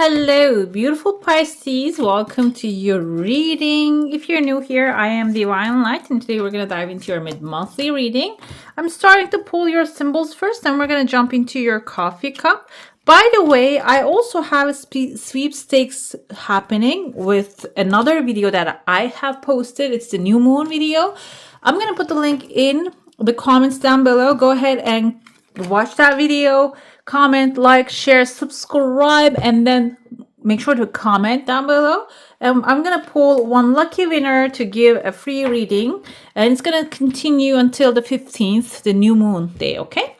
Hello, beautiful Pisces. Welcome to your reading. If you're new here, I am Divine Light, and today we're going to dive into your mid-monthly reading. I'm starting to pull your symbols first, and we're going to jump into your coffee cup. By the way, I also have a sweepstakes happening with another video that I have posted. It's the new moon video. I'm going to put the link in the comments down below. Go ahead and watch that video, comment, like, share, subscribe, and then make sure to comment down below. I'm gonna pull one lucky winner to give a free reading, and it's gonna continue until the 15th, the new moon day. Okay,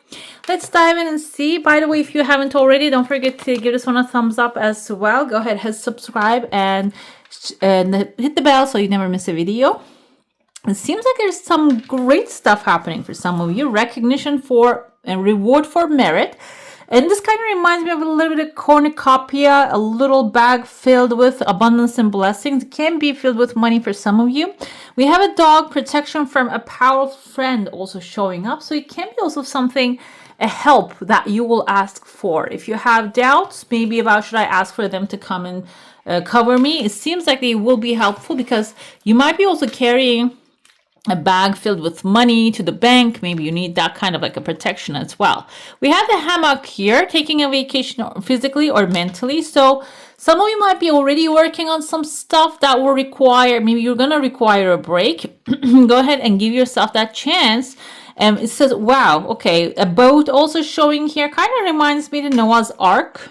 let's dive in and see. By the way, if you haven't already, don't forget to give this one a thumbs up as well. Go ahead, hit subscribe and hit the bell so you never miss a video. It seems like there's some great stuff happening for some of you. Recognition for and reward for merit. And this kind of reminds me of a little bit of cornucopia, a little bag filled with abundance and blessings. It can be filled with money for some of you. We have a dog, protection from a powerful friend also showing up. So it can be also something, a help that you will ask for. If you have doubts, maybe about should I ask for them to come and cover me, it seems like they will be helpful because you might be also carrying a bag filled with money to the bank. Maybe you need that kind of like a protection as well. We have the hammock here, taking a vacation physically or mentally. So some of you might be already working on some stuff that will require, maybe you're going to require a break. Go ahead and give yourself that chance. It says, wow, okay, a boat also showing here kind of reminds me of Noah's Ark.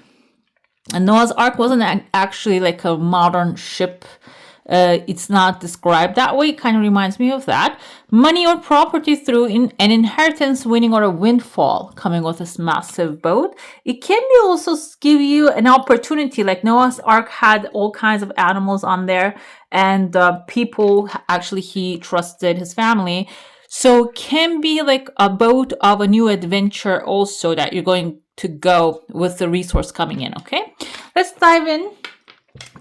And Noah's Ark wasn't actually like a modern ship. It's not described that way. It kind of reminds me of that. Money or property through an inheritance, winning, or a windfall coming with this massive boat. It can be also give you an opportunity, like Noah's Ark had all kinds of animals on there, and people, actually he trusted his family. So it can be like a boat of a new adventure also that you're going to go with the resource coming in. Okay, let's dive in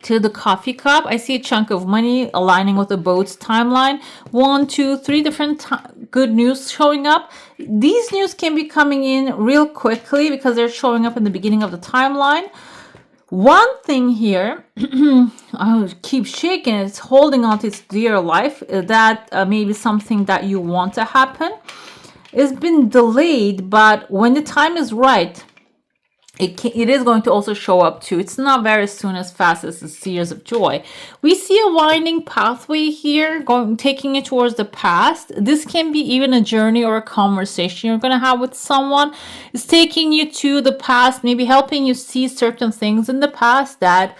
to the coffee cup. I see a chunk of money aligning with the boat's timeline. 1, 2, 3 different good news showing up. These news can be coming in real quickly because they're showing up in the beginning of the timeline. One thing here, I keep shaking, it's holding on to its dear life, that maybe something that you want to happen. It's been delayed, but when the time is right, it is going to also show up too. It's not very soon, as fast as the Seers of Joy. We see a winding pathway here, taking it towards the past. This can be even a journey or a conversation you're going to have with someone. It's taking you to the past, maybe helping you see certain things in the past that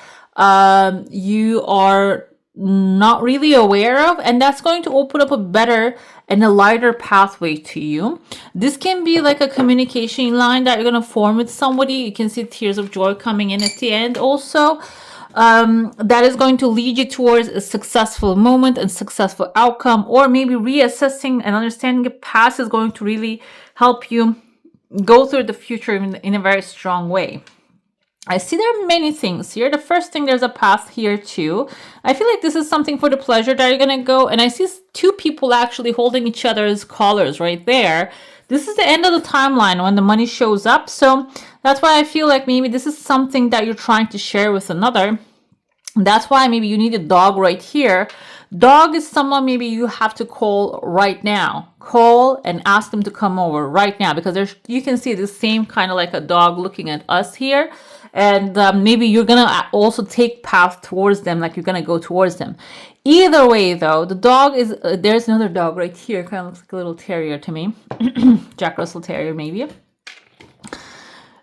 you are not really aware of, and that's going to open up a better and a lighter pathway to you. This can be like a communication line that you're going to form with somebody. You can see tears of joy coming in at the end also. That is going to lead you towards a successful moment and successful outcome, or maybe reassessing and understanding the past is going to really help you go through the future in a very strong way. I see there are many things here. The first thing, there's a path here too. I feel like this is something for the pleasure that you're going to go. And I see two people actually holding each other's collars right there. This is the end of the timeline when the money shows up. So that's why I feel like maybe this is something that you're trying to share with another. That's why maybe you need a dog right here. Dog is someone maybe you have to call right now. Call and ask them to come over right now, because you can see the same kind of like a dog looking at us here. And maybe you're going to also take path towards them, like you're going to go towards them. Either way, though, the dog is, there's another dog right here. Kind of looks like a little terrier to me. Jack Russell Terrier, maybe.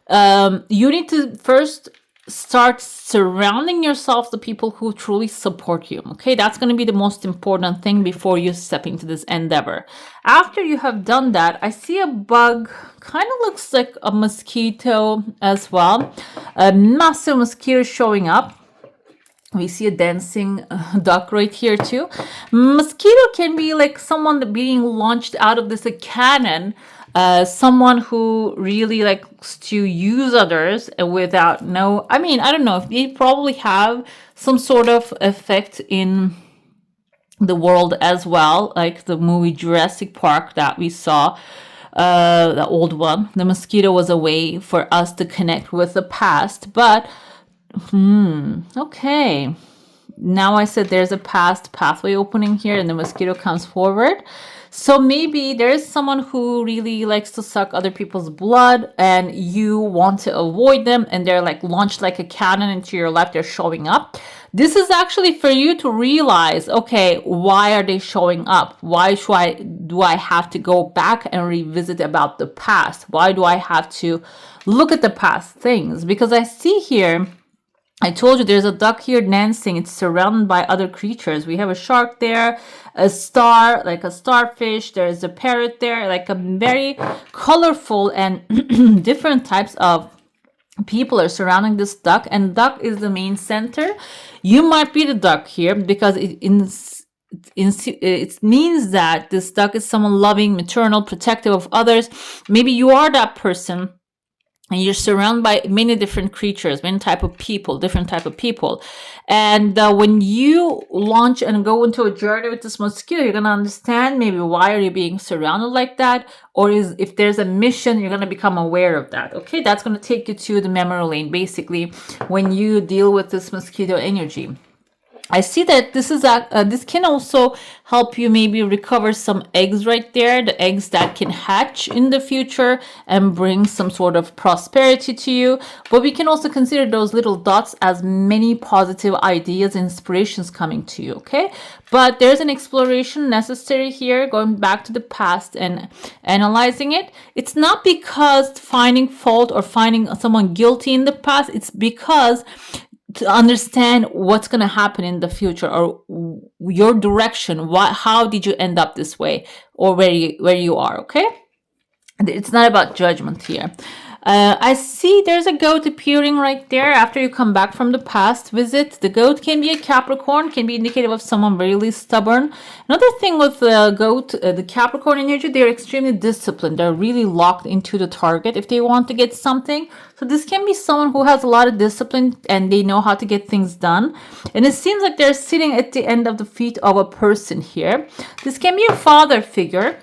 You need to first start surrounding yourself with people who truly support you. Okay, that's going to be the most important thing before you step into this endeavor. After you have done that, I see a bug, kind of looks like a mosquito as well. A massive mosquito showing up. We see a dancing duck right here too. Mosquito can be like someone being launched out of this cannon. Someone who really likes to use others without I don't know if they probably have some sort of effect in the world as well, like the movie Jurassic Park that we saw, the old one. The mosquito was a way for us to connect with the past, but Okay. Now I said there's a past pathway opening here and the mosquito comes forward. So maybe there is someone who really likes to suck other people's blood and you want to avoid them and they're like launched like a cannon into your life. They're showing up. This is actually for you to realize, okay, why are they showing up? Why do I have to go back and revisit about the past? Why do I have to look at the past things? Because I see here, I told you there's a duck here dancing. It's surrounded by other creatures. We have a shark there, a star, like a starfish. There's a parrot there, like a very colorful and different types of people are surrounding this duck. And duck is the main center. You might be the duck here because it means that this duck is someone loving, maternal, protective of others. Maybe you are that person. And you're surrounded by many different creatures, many type of people, different type of people. And when you launch and go into a journey with this mosquito, you're going to understand maybe why are you being surrounded like that? Or if there's a mission, you're going to become aware of that. Okay, that's going to take you to the memory lane, basically, when you deal with this mosquito energy. I see that this can also help you maybe recover some eggs right there, the eggs that can hatch in the future and bring some sort of prosperity to you. But we can also consider those little dots as many positive ideas, inspirations coming to you, okay? But there's an exploration necessary here, going back to the past and analyzing it. It's not because finding fault or finding someone guilty in the past, it's because to understand what's going to happen in the future or your direction. How did you end up this way or where you are, okay? It's not about judgment here. I see there's a goat appearing right there after you come back from the past visit. The goat can be a Capricorn, can be indicative of someone really stubborn. Another thing with the goat, the Capricorn energy, they're extremely disciplined. They're really locked into the target if they want to get something. So this can be someone who has a lot of discipline and they know how to get things done. And it seems like they're sitting at the end of the feet of a person here. This can be a father figure,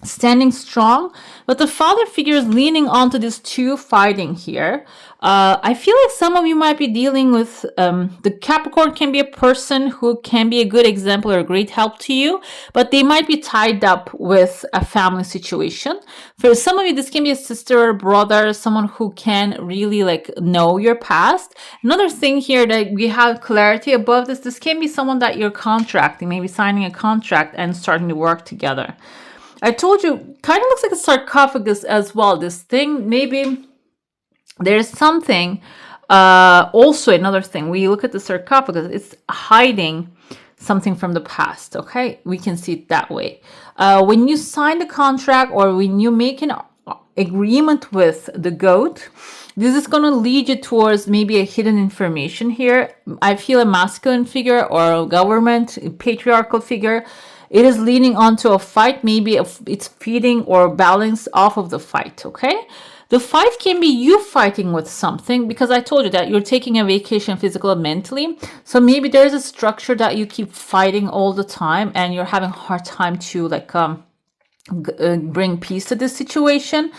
standing strong, but the father figure is leaning onto these two fighting here. I feel like some of you might be dealing with the Capricorn can be a person who can be a good example or a great help to you, but they might be tied up with a family situation. For some of you, this can be a sister or brother, someone who can really like know your past. Another thing here that we have clarity above this can be someone that you're contracting, maybe signing a contract and starting to work together. I told you, kind of looks like a sarcophagus as well, this thing. Maybe there's something, also another thing. We look at the sarcophagus, it's hiding something from the past, okay? We can see it that way. When you sign the contract or when you make an agreement with the goat, this is going to lead you towards maybe a hidden information here. I feel a masculine figure or a government, a patriarchal figure. It is leading onto a fight. Maybe it's feeding or balance off of the fight, okay? The fight can be you fighting with something because I told you that you're taking a vacation physically and mentally. So maybe there's a structure that you keep fighting all the time and you're having a hard time to like bring peace to this situation.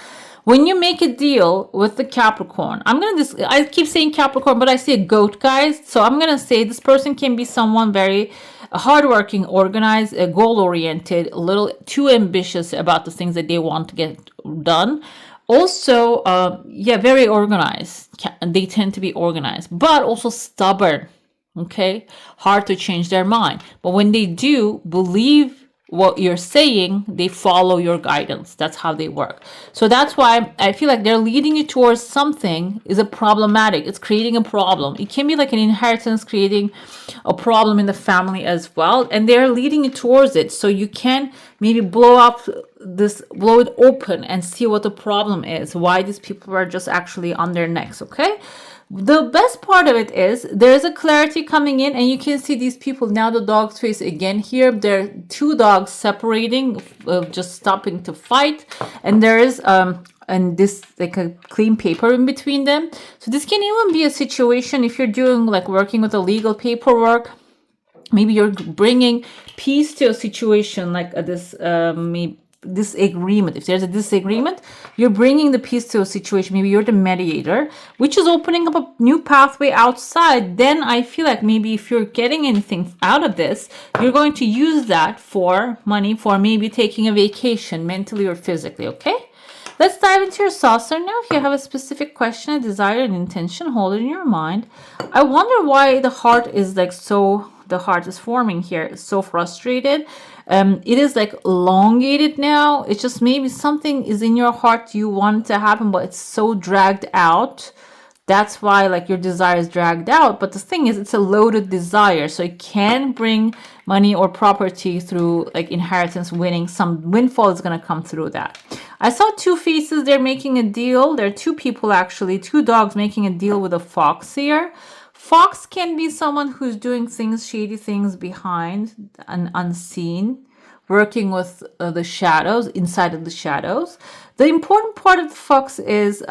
When you make a deal with the Capricorn, I keep saying Capricorn, but I see a goat, guys. So I'm going to say this person can be someone very hardworking, organized, goal-oriented, a little too ambitious about the things that they want to get done. Also, very organized. They tend to be organized, but also stubborn, okay? Hard to change their mind. But when they do believe what you're saying, they follow your guidance. That's how they work. So that's why I feel like they're leading you towards something is a problematic. It's creating a problem. It can be like an inheritance creating a problem in the family as well. And they're leading you towards it. So you can maybe blow it open and see what the problem is. Why these people are just actually on their necks, okay? The best part of it is there's a clarity coming in and you can see these people now, the dog's face again here. There are two dogs separating, just stopping to fight. And there is and this like a clean paper in between them. So this can even be a situation if you're doing like working with a legal paperwork. Maybe you're bringing peace to a situation like this, maybe disagreement. If there's a disagreement, you're bringing the peace to a situation. Maybe you're the mediator, which is opening up a new pathway outside. Then I feel like maybe if you're getting anything out of this, you're going to use that for money, for maybe taking a vacation mentally or physically, okay? Let's dive into your saucer now. If you have a specific question, a desire, an intention, hold it in your mind. I wonder why the heart is like so, the heart is forming here. It's so frustrated. It is like elongated now. It's just maybe something is in your heart you want to happen, but it's so dragged out. That's why like your desire is dragged out. But the thing is, it's a loaded desire. So it can bring money or property through like inheritance, winning. Some windfall is going to come through that. I saw two faces. They're making a deal. There are two people, actually, two dogs making a deal with a fox here. Fox can be someone who's doing things, shady things behind and unseen, working with the shadows, inside of the shadows. The important part of the fox is,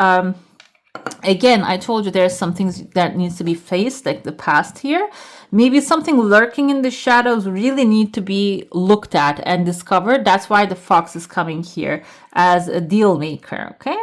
again, I told you there's some things that needs to be faced, like the past here. Maybe something lurking in the shadows really need to be looked at and discovered. That's why the fox is coming here as a deal maker, okay?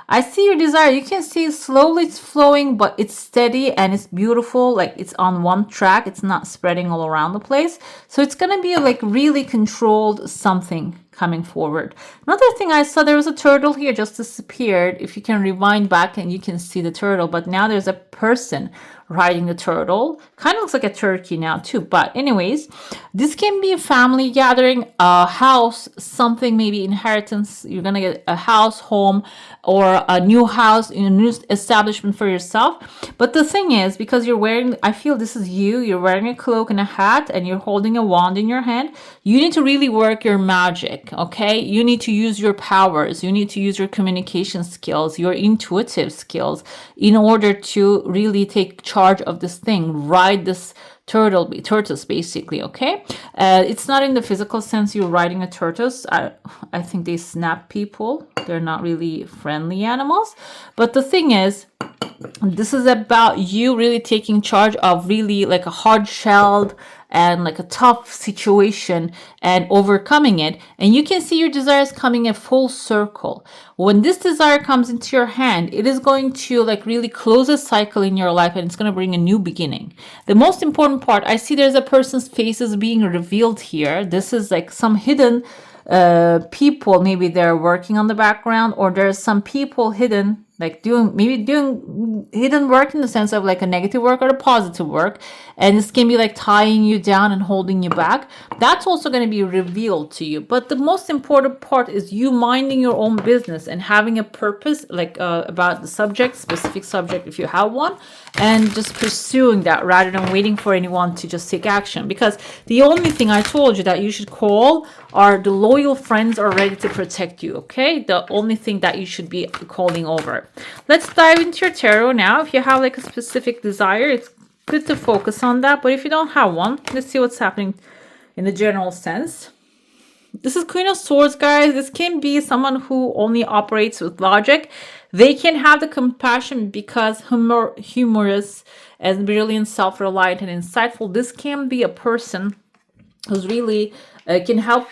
I see your desire. You can see slowly it's flowing, but it's steady and it's beautiful. Like it's on one track. It's not spreading all around the place. So it's going to be like really controlled something coming forward. Another thing I saw, there was a turtle here just disappeared. If you can rewind back and you can see the turtle, but now there's a person riding the turtle. Kind of looks like a turkey now too. But anyways, this can be a family gathering, a house, something, maybe inheritance. You're going to get a house, home, or a new house, a new establishment for yourself. But the thing is, because you're wearing, I feel this is you're wearing a cloak and a hat and you're holding a wand in your hand. You need to really work your magic, okay? You need to use your powers. You need to use your communication skills, your intuitive skills in order to really take charge of this thing, ride this tortoise basically, okay? It's not in the physical sense you're riding a tortoise. I think they snap people. They're not really friendly animals. But the thing is, this is about you really taking charge of really like a hard-shelled and like a tough situation and overcoming it. And you can see your desires coming a full circle. When this desire comes into your hand, it is going to like really close a cycle in your life and it's going to bring a new beginning. The most important part, I see there's a person's face is being revealed here. This is like some hidden people, maybe they're working on the background, or there's some people hidden, like doing hidden work in the sense of like a negative work or a positive work, and this can be like tying you down and holding you back. That's also going to be revealed to you. But the most important part is you minding your own business and having a purpose, like about the subject, specific subject if you have one, and just pursuing that rather than waiting for anyone to just take action. Because the only thing I told you that you should call are the loyal friends are ready to protect you, okay? The only thing that you should be calling over. Let's dive into your tarot now. If you have like a specific desire, it's good to focus on that. But if you don't have one, let's see what's happening in the general sense. This is Queen of Swords, guys. This can be someone who only operates with logic. They can have the compassion because humorous and brilliant, self-reliant and insightful. This can be a person who's really can help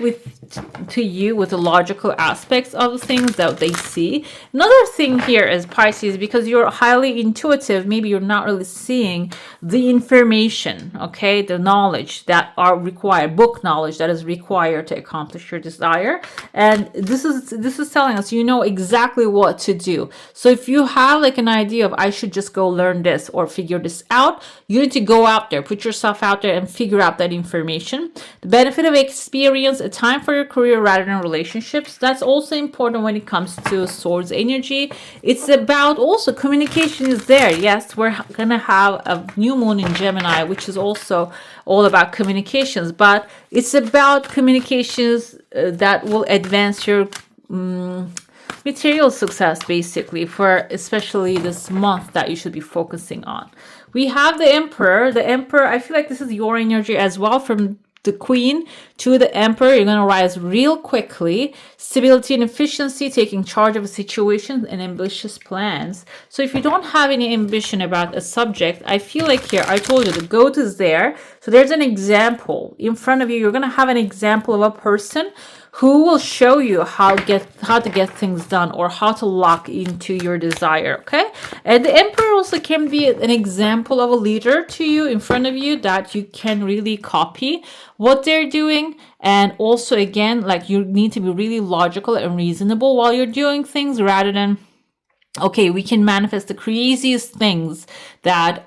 to you with the logical aspects of things that they see. Another thing here is Pisces, because you're highly intuitive, maybe you're not really seeing the information, okay, the knowledge that are required, book knowledge that is required to accomplish your desire. And this is telling us you know exactly what to do. So if you have like an idea of I should just go learn this or figure this out, you need to go out there, put yourself out there and figure out that information. The benefit of experience, a time for your career rather than relationships. That's also important when it comes to Swords energy. It's about also communication is there. Yes, we're gonna have a new moon in Gemini, which is also all about communications, but it's about communications that will advance your material success, basically, for especially this month that you should be focusing on. We have the Emperor. The Emperor, I feel like this is your energy as well. From the Queen to the Emperor, you're going to rise real quickly. Stability and efficiency, taking charge of a situation and ambitious plans. So if you don't have any ambition about a subject, I feel like here, I told you the goat is there. So there's an example in front of you. You're going to have an example of a person who will show you how to get things done, or how to lock into your desire. Okay, and the Emperor also can be an example of a leader to you in front of you that you can really copy what they're doing. And also, again, like, you need to be really logical and reasonable while you're doing things, rather than, okay, we can manifest the craziest things that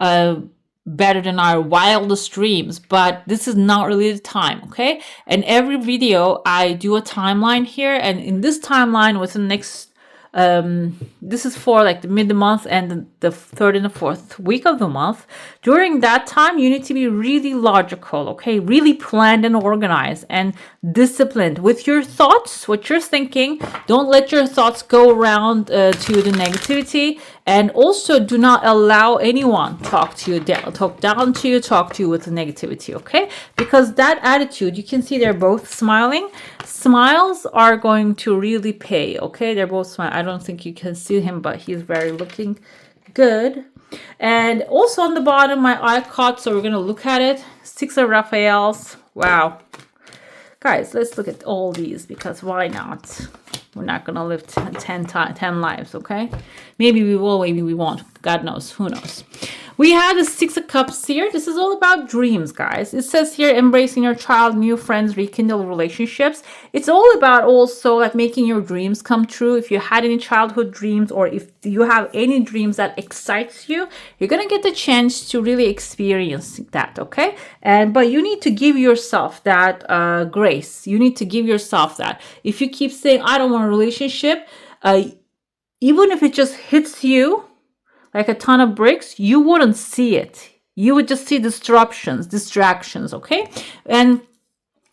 better than our wildest dreams, but this is not really the time. Okay, and every video I do a timeline here, and in this timeline, within the next this is for like the mid-month and the third and the fourth week of the month. During that time, you need to be really logical, okay? Really planned and organized and disciplined with your thoughts, what you're thinking. Don't let your thoughts go around to the negativity. And also, do not allow anyone talk down to you, talk to you with the negativity, okay? Because that attitude, you can see they're both smiling. Smiles are going to really pay, okay? They're both smiling. I don't think you can see him, but he's very looking good. And also on the bottom, my eye caught, so we're going to look at it. 6 of Raphaels. Wow. Guys, let's look at all these, because why not? We're not going to live 10 lives, okay? Maybe we will, maybe we won't. God knows. Who knows? We have the 6 of Cups here. This is all about dreams, guys. It says here, embracing your child, new friends, rekindle relationships. It's all about also like making your dreams come true. If you had any childhood dreams, or if you have any dreams that excites you, you're going to get the chance to really experience that, okay? But you need to give yourself that grace. You need to give yourself that. If you keep saying, I don't want a relationship, even if it just hits you like a ton of bricks, you wouldn't see it. You would just see distractions, okay? And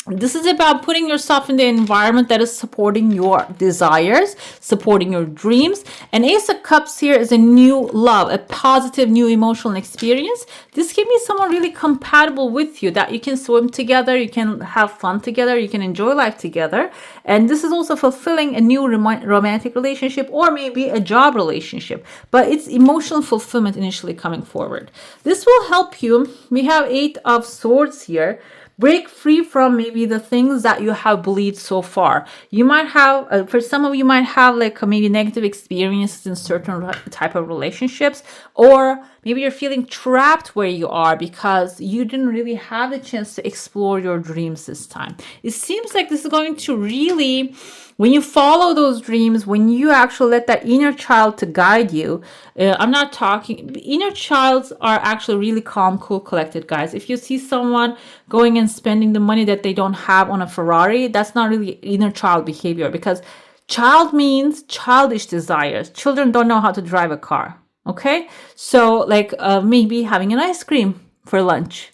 this is about putting yourself in the environment that is supporting your desires, supporting your dreams. And Ace of Cups here is a new love, a positive new emotional experience. This can be someone really compatible with you, that you can swim together, you can have fun together, you can enjoy life together. And this is also fulfilling a new romantic relationship, or maybe a job relationship. But it's emotional fulfillment initially coming forward. This will help you. We have 8 of Swords here. Break free from maybe the things that you have believed so far. You might have, for some of you might have like maybe negative experiences in certain type of relationships, or maybe you're feeling trapped where you are because you didn't really have the chance to explore your dreams this time. It seems like this is going to really, when you follow those dreams, when you actually let that inner child to guide you, I'm not talking, inner childs are actually really calm, cool, collected, guys. If you see someone going and spending the money that they don't have on a Ferrari, that's not really inner child behavior, because child means childish desires. Children don't know how to drive a car, okay? So like maybe having an ice cream for lunch,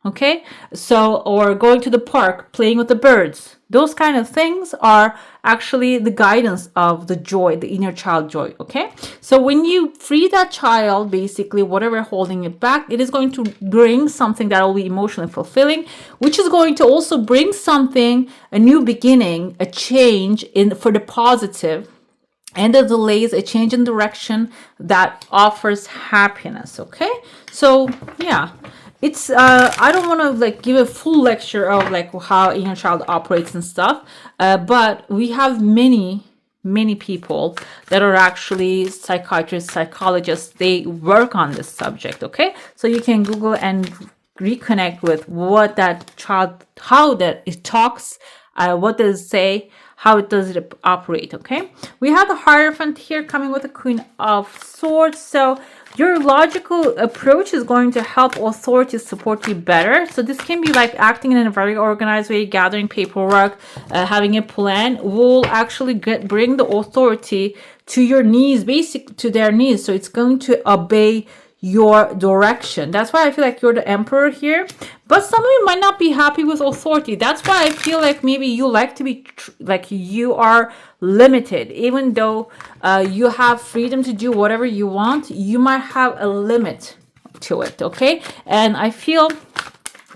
okay? So, or going to the park, playing with the birds. Those kind of things are actually the guidance of the joy, the inner child joy, okay? So when you free that child, basically whatever holding it back, it is going to bring something that will be emotionally fulfilling, which is going to also bring something, a new beginning, a change for the positive, and the delays, a change in direction that offers happiness, okay? So yeah. It's I don't want to like give a full lecture of like how inner child operates and stuff, but we have many people that are actually psychiatrists, psychologists. They work on this subject, okay? So you can Google and reconnect with what that child, how that it talks, what does it say, how does it operate, okay? We have the Hierophant here coming with the Queen of Swords. So your logical approach is going to help authorities support you better. So this can be like acting in a very organized way, gathering paperwork, having a plan will actually bring the authority to your knees, to their knees. So it's going to obey your direction. That's why I feel like you're the emperor here. But some of you might not be happy with authority. That's why I feel like maybe you like to be like you are limited. Even though you have freedom to do whatever you want, you might have a limit to it, okay? And I feel,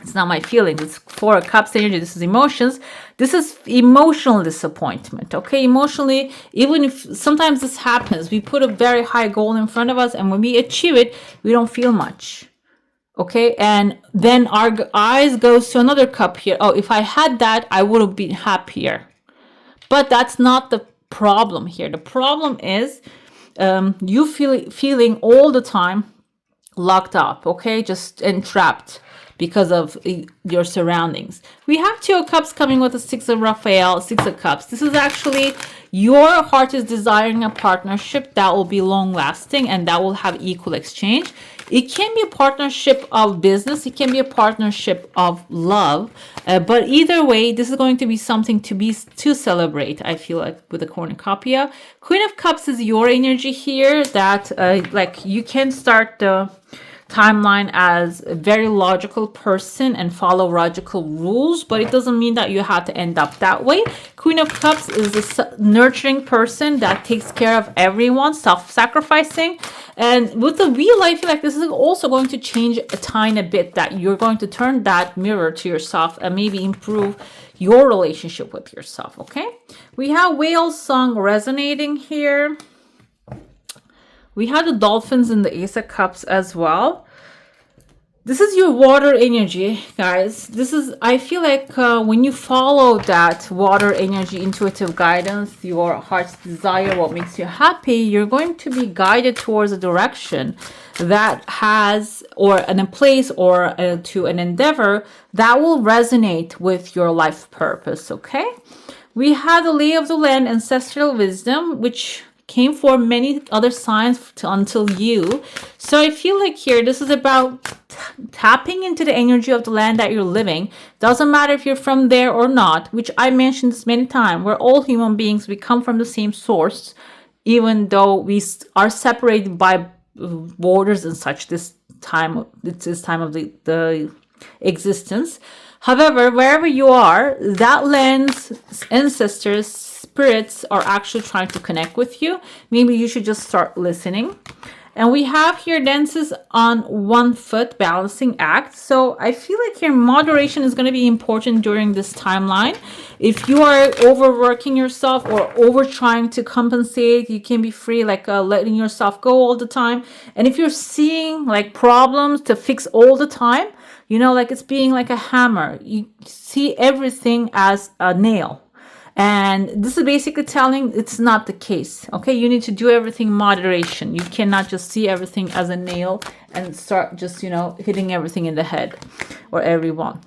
it's not my feelings, it's 4 of Cups energy, this is emotions. This is emotional disappointment, okay? Emotionally, even if sometimes this happens, we put a very high goal in front of us, and when we achieve it, we don't feel much, okay? And then our eyes goes to another cup here. Oh, if I had that, I would have been happier. But that's not the problem here. The problem is you feeling all the time locked up, okay, just entrapped because of your surroundings. We have Two of Cups coming with a Six of Raphael, Six of Cups. This is actually your heart is desiring a partnership that will be long lasting and that will have equal exchange. It can be a partnership of business, it can be a partnership of love, but either way, this is going to be something to celebrate. I feel like with the cornucopia. Queen of Cups is your energy here, that like you can start the timeline as a very logical person and follow logical rules, but it doesn't mean that you have to end up that way. Queen of Cups is a nurturing person that takes care of everyone, self-sacrificing. And with the wheel, I feel like this is also going to change a tiny bit, that you're going to turn that mirror to yourself and maybe improve your relationship with yourself, okay? We have whale song resonating here. We have the dolphins in the Ace of Cups as well. This is your water energy, guys. This is, I feel like when you follow that water energy, intuitive guidance, your heart's desire, what makes you happy, you're going to be guided towards a direction that has, or in a place, or to an endeavor that will resonate with your life purpose, okay? We had the lay of the land, ancestral wisdom, which came for many other signs until you. So I feel like here, this is about tapping into the energy of the land that you're living. Doesn't matter if you're from there or not, which I mentioned this many times. We're all human beings. We come from the same source, even though we are separated by borders and such this time of the existence. However, wherever you are, that land's ancestors, spirits are actually trying to connect with you. Maybe you should just start listening. And we have here dances on one foot, balancing act. So I feel like your moderation is going to be important during this timeline. If you are overworking yourself or over trying to compensate, you can be free, like letting yourself go all the time. And if you're seeing like problems to fix all the time, you know, like it's being like a hammer. You see everything as a nail. And this is basically telling it's not the case. Okay, you need to do everything in moderation. You cannot just see everything as a nail and start just, you know, hitting everything in the head or everyone.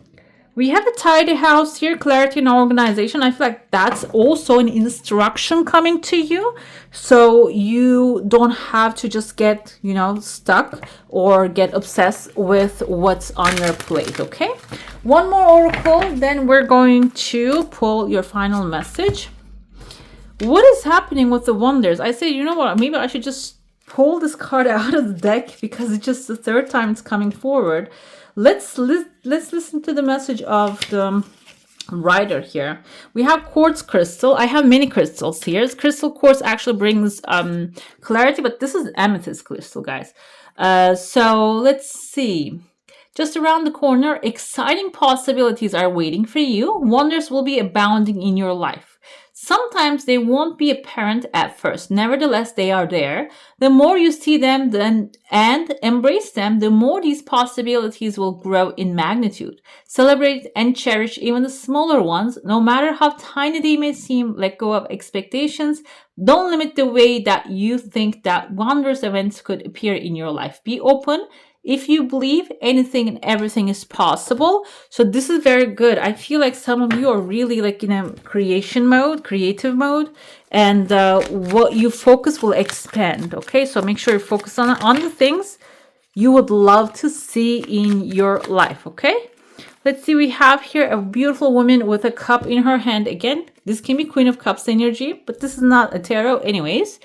We have a tidy house here, clarity and organization. I feel like that's also an instruction coming to you. So you don't have to just get, you know, stuck or get obsessed with what's on your plate, okay? One more oracle, then we're going to pull your final message. What is happening with the wonders? I say, you know what, maybe I should just pull this card out of the deck because it's just the third time it's coming forward. Let's listen to the message of the writer here. We have quartz crystal. I have many crystals here. Crystal quartz actually brings clarity, but this is amethyst crystal, guys. So let's see. Just around the corner, exciting possibilities are waiting for you. Wonders will be abounding in your life. Sometimes they won't be apparent at first. Nevertheless, they are there. The more you see them and embrace them, the more these possibilities will grow in magnitude. Celebrate and cherish even the smaller ones, no matter how tiny they may seem. Let go of expectations. Don't limit the way that you think that wondrous events could appear in your life. Be open. If you believe, anything and everything is possible. So this is very good. I feel like some of you are really like in a creative mode, and what you focus will expand. Okay, so make sure you focus on the things you would love to see in your life. Okay, let's see. We have here a beautiful woman with a cup in her hand. Again, this can be Queen of Cups energy, but this is not a tarot anyways.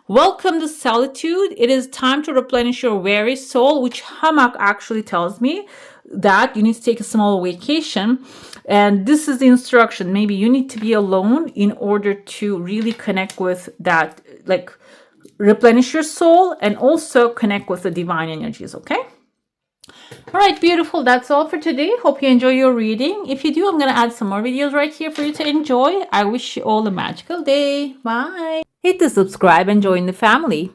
Welcome to solitude. It is time to replenish your weary soul, which Hamak actually tells me that you need to take a small vacation. And this is the instruction. Maybe you need to be alone in order to really connect with that, like replenish your soul and also connect with the divine energies, okay? All right, beautiful. That's all for today. Hope you enjoy your reading. If you do, I'm going to add some more videos right here for you to enjoy. I wish you all a magical day. Bye. Hit the subscribe and join the family.